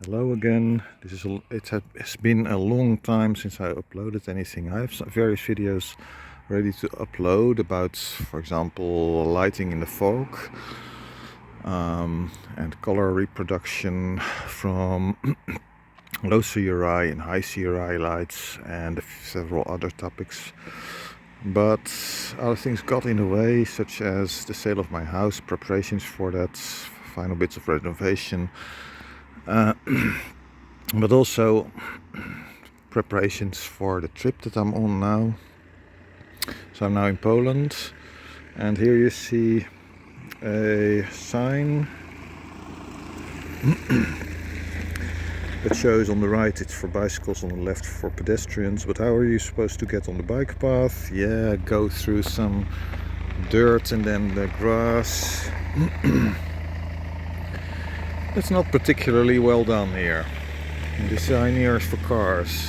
Hello again. It has been a long time since I uploaded anything. I have some various videos ready to upload about, for example, lighting in the fog and color reproduction from low CRI and high CRI lights and several other topics. But other things got in the way, such as the sale of my house, preparations for that, final bits of renovation. But also preparations for the trip that I'm on now. So I'm now in Poland, and here you see a sign that shows on the right it's for bicycles, on the left for pedestrians. But how are you supposed to get on the bike path? Yeah, go through some dirt and then the grass. It's not particularly well done here. The sign here is for cars,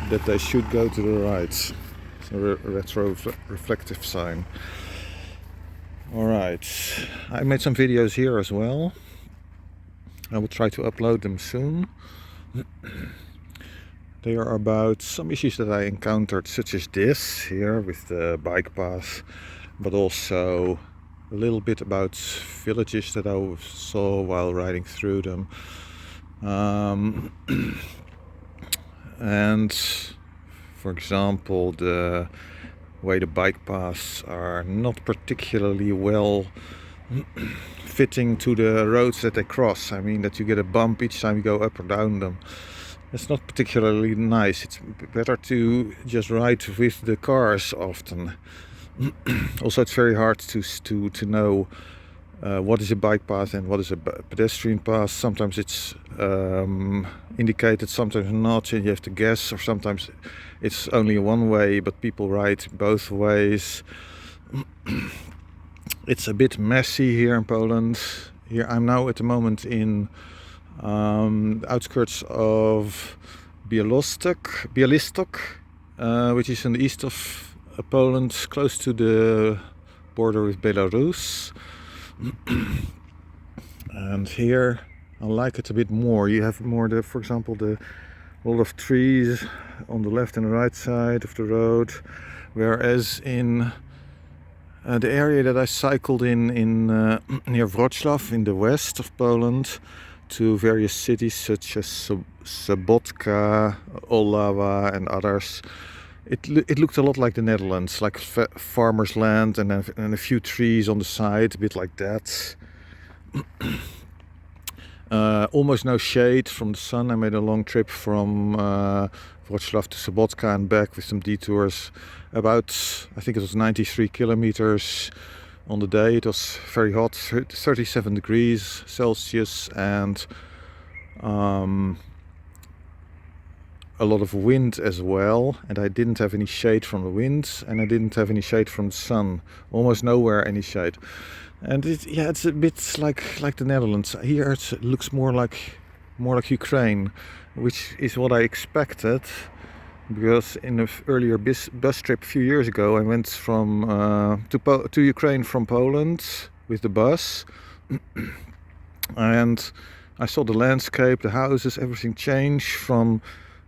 that they should go to the right. It's a retro-reflective sign. Alright, I made some videos here as well. I will try to upload them soon. They are about some issues that I encountered, such as this here with the bike path, but also a little bit about villages that I saw while riding through them. And for example, the way the bike paths are not particularly well fitting to the roads that they cross. I mean, that you get a bump each time you go up or down them. It's not particularly nice. It's better to just ride with the cars often. Also, it's very hard to know what is a bike path and what is a pedestrian path. Sometimes it's indicated, sometimes not, and you have to guess, or sometimes it's only one way but people ride both ways. It's a bit messy here in Poland. Here I'm now at the moment in outskirts of Białystok, which is in the east of Poland, close to the border with Belarus. And here I like it a bit more. You have more, for example, a lot of trees on the left and the right side of the road, whereas in the area that I cycled in near Wrocław in the west of Poland to various cities such as Sobotka, Olawa and others, it looked a lot like the Netherlands, like farmer's land and a few trees on the side, a bit like that. Almost no shade from the sun. I made a long trip from Wrocław to Sobotka and back with some detours. About, I think it was 93 kilometers on the day. It was very hot, 37 degrees Celsius, and a lot of wind as well. And I didn't have any shade from the wind, and I didn't have any shade from the sun. Almost nowhere any shade. And it's a bit like the Netherlands. Here it looks more like Ukraine, which is what I expected, because in an earlier bus trip a few years ago I went from to Ukraine from Poland with the bus, and I saw the landscape, the houses, everything change from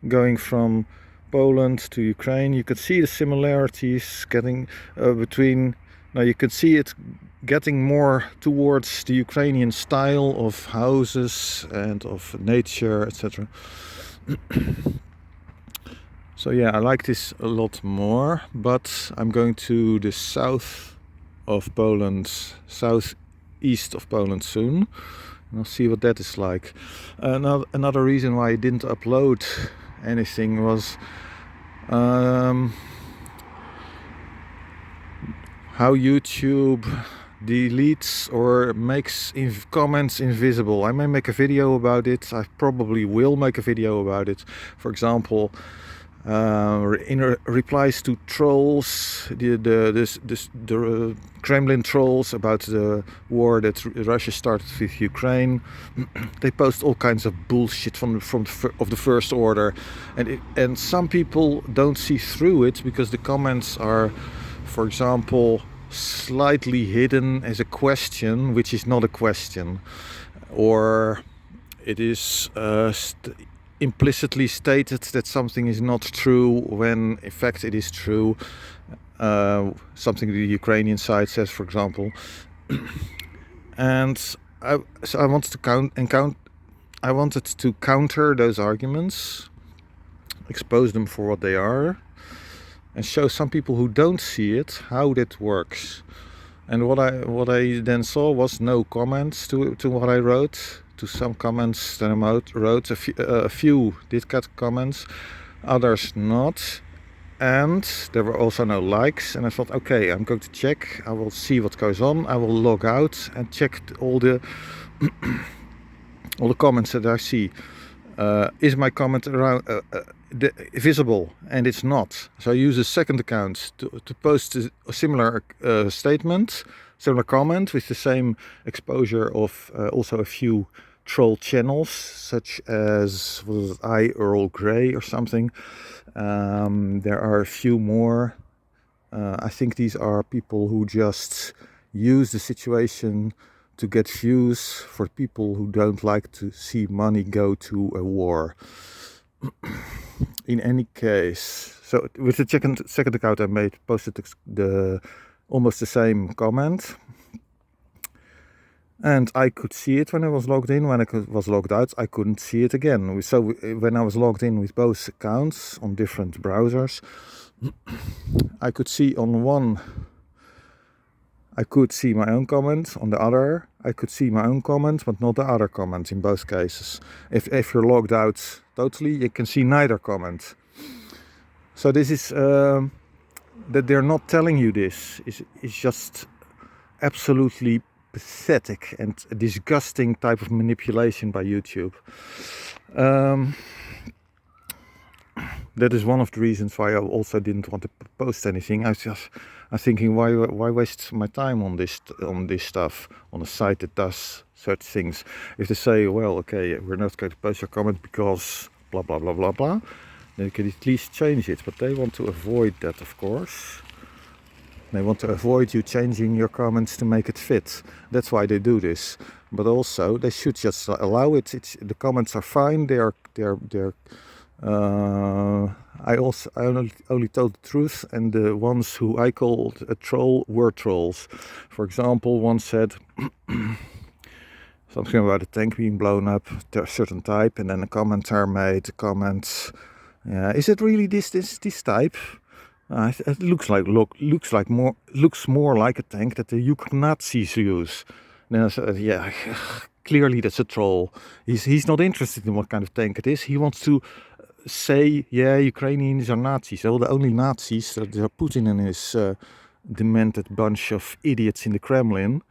going from Poland to Ukraine. You could see the similarities getting between. Now you could see it getting more towards the Ukrainian style of houses and of nature, etc. So yeah, I like this a lot more, but I'm going to the south of Poland, southeast of Poland soon, and I'll see what that is like. Another reason why I didn't upload anything was how YouTube deletes or makes comments invisible. I may make a video about it. I probably will make a video about it. For example, in replies to trolls, the Kremlin trolls about the war that Russia started with Ukraine, they post all kinds of bullshit from the first order, and some people don't see through it because the comments are, for example, slightly hidden as a question which is not a question, or it is implicitly stated that something is not true when in fact it is true. Something the Ukrainian side says, for example. And I wanted to counter those arguments, expose them for what they are, and show some people who don't see it how that works. And what I then saw was no comments to what I wrote. To some comments that I wrote, a few did get comments, others not. And there were also no likes, and I thought, okay, I'm going to check, I will see what goes on, I will log out and check all the all the comments that I see. Is my comment around visible? And it's not. So I use a second account to post a similar statement, similar comment with the same exposure of also a few troll channels, such as Earl Grey or something. There are a few more. I think these are people who just use the situation to get views for people who don't like to see money go to a war. In any case, so with the second account I posted almost the same comment. And I could see it when I was logged in. When I was logged out, I couldn't see it again. So when I was logged in with both accounts on different browsers, I could see on one, I could see my own comment. On the other, I could see my own comment, but not the other comment in both cases. If you're logged out totally, you can see neither comment. So this is, that they're not telling you this is just absolutely pathetic and a disgusting type of manipulation by YouTube. That is one of the reasons why I also didn't want to post anything. I'm thinking, why waste my time on this stuff on a site that does such things? If they say, well, okay, we're not going to post your comment because blah blah blah blah blah, then you can at least change it. But they want to avoid that, of course. They want to avoid you changing your comments to make it fit. That's why they do this. But also, they should just allow it. The comments are fine. I only told the truth, and the ones who I called a troll were trolls. For example, one said something about a tank being blown up, a certain type, and then a commenter made a comment. Is it really this type? It looks more like a tank that the Ukrainian Nazis use. Then I said, yeah, clearly that's a troll. He's not interested in what kind of tank it is. He wants to say, yeah, Ukrainians are Nazis. Well, the only Nazis are Putin and his demented bunch of idiots in the Kremlin.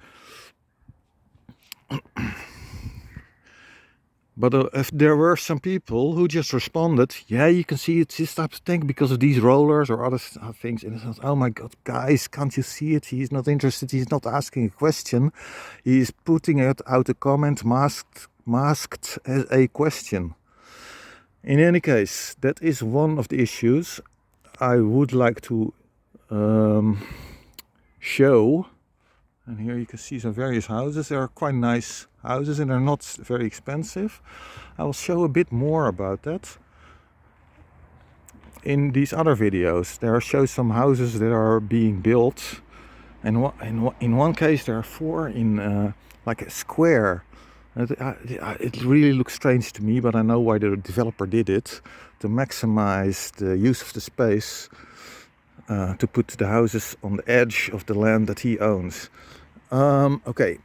But if there were some people who just responded, yeah, you can see it's this type of tank because of these rollers or other things. And I thought, oh my God, guys, can't you see it? He's not interested. He's not asking a question. He's putting out a comment masked as a question. In any case, that is one of the issues I would like to show. And here you can see some various houses. They are quite nice houses and they're not very expensive. I will show a bit more about that in these other videos. There I show some houses that are being built, and in one case there are 4 in like a square. It really looks strange to me, but I know why the developer did it, to maximize the use of the space, to put the houses on the edge of the land that he owns. Okay,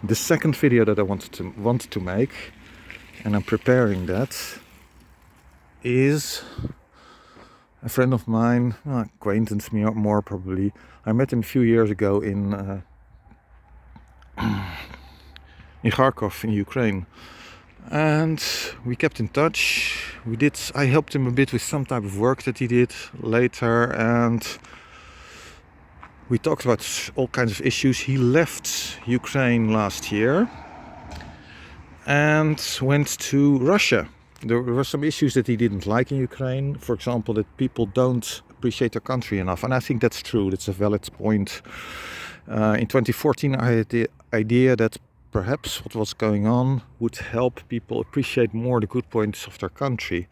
the second video that I wanted to make, and I'm preparing that, is a friend of mine, acquaintance more probably. I met him a few years ago in Kharkov in Ukraine, and we kept in touch. I helped him a bit with some type of work that he did later, and we talked about all kinds of issues. He left Ukraine last year and went to Russia. There were some issues that he didn't like in Ukraine. For example, that people don't appreciate their country enough. And I think that's true. That's a valid point. In 2014, I had the idea that perhaps what was going on would help people appreciate more the good points of their country.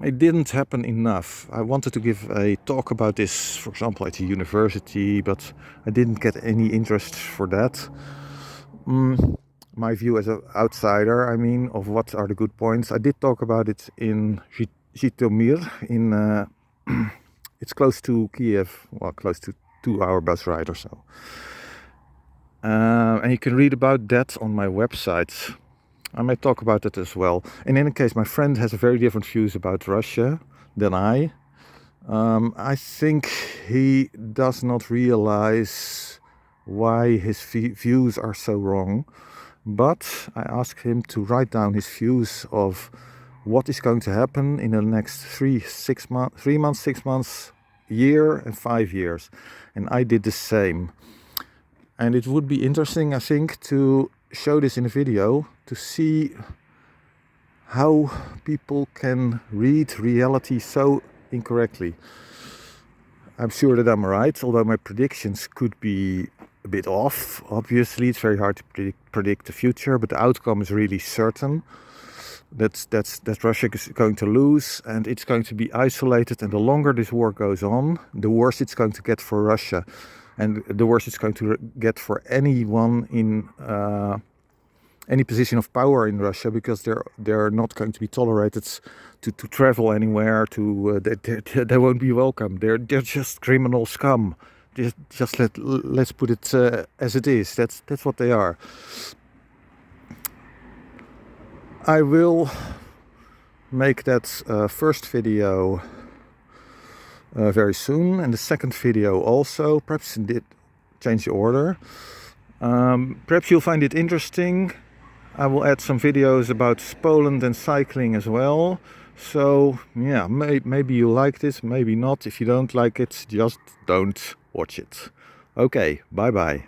It didn't happen enough. I wanted to give a talk about this, for example, at a university, but I didn't get any interest for that. My view as an outsider, I mean, of what are the good points. I did talk about it in Zhytomyr, it's close to Kiev, well, close to 2-hour bus ride or so. And you can read about that on my website. I may talk about that as well. In any case, my friend has a very different views about Russia than I. I think he does not realize why his views are so wrong. But I asked him to write down his views of what is going to happen in the next 3 months, 6 months, year and 5 years. And I did the same. And it would be interesting, I think, to show this in a video to see how people can read reality so incorrectly. I'm sure that I'm right, although my predictions could be a bit off. Obviously, it's very hard to predict the future, but the outcome is really certain. That Russia is going to lose, and it's going to be isolated. And the longer this war goes on, the worse it's going to get for Russia, and the worse it's going to get for anyone in any position of power in Russia, because they're not going to be tolerated to travel anywhere. They won't be welcome. They're just criminal scum. Let's put it as it is. That's what they are. I will make that first video very soon, and the second video also. Perhaps it did change the order. Perhaps you'll find it interesting. I will add some videos about Poland and cycling as well. So yeah, maybe you like this, maybe not. If you don't like it, just don't watch it. Okay, bye bye.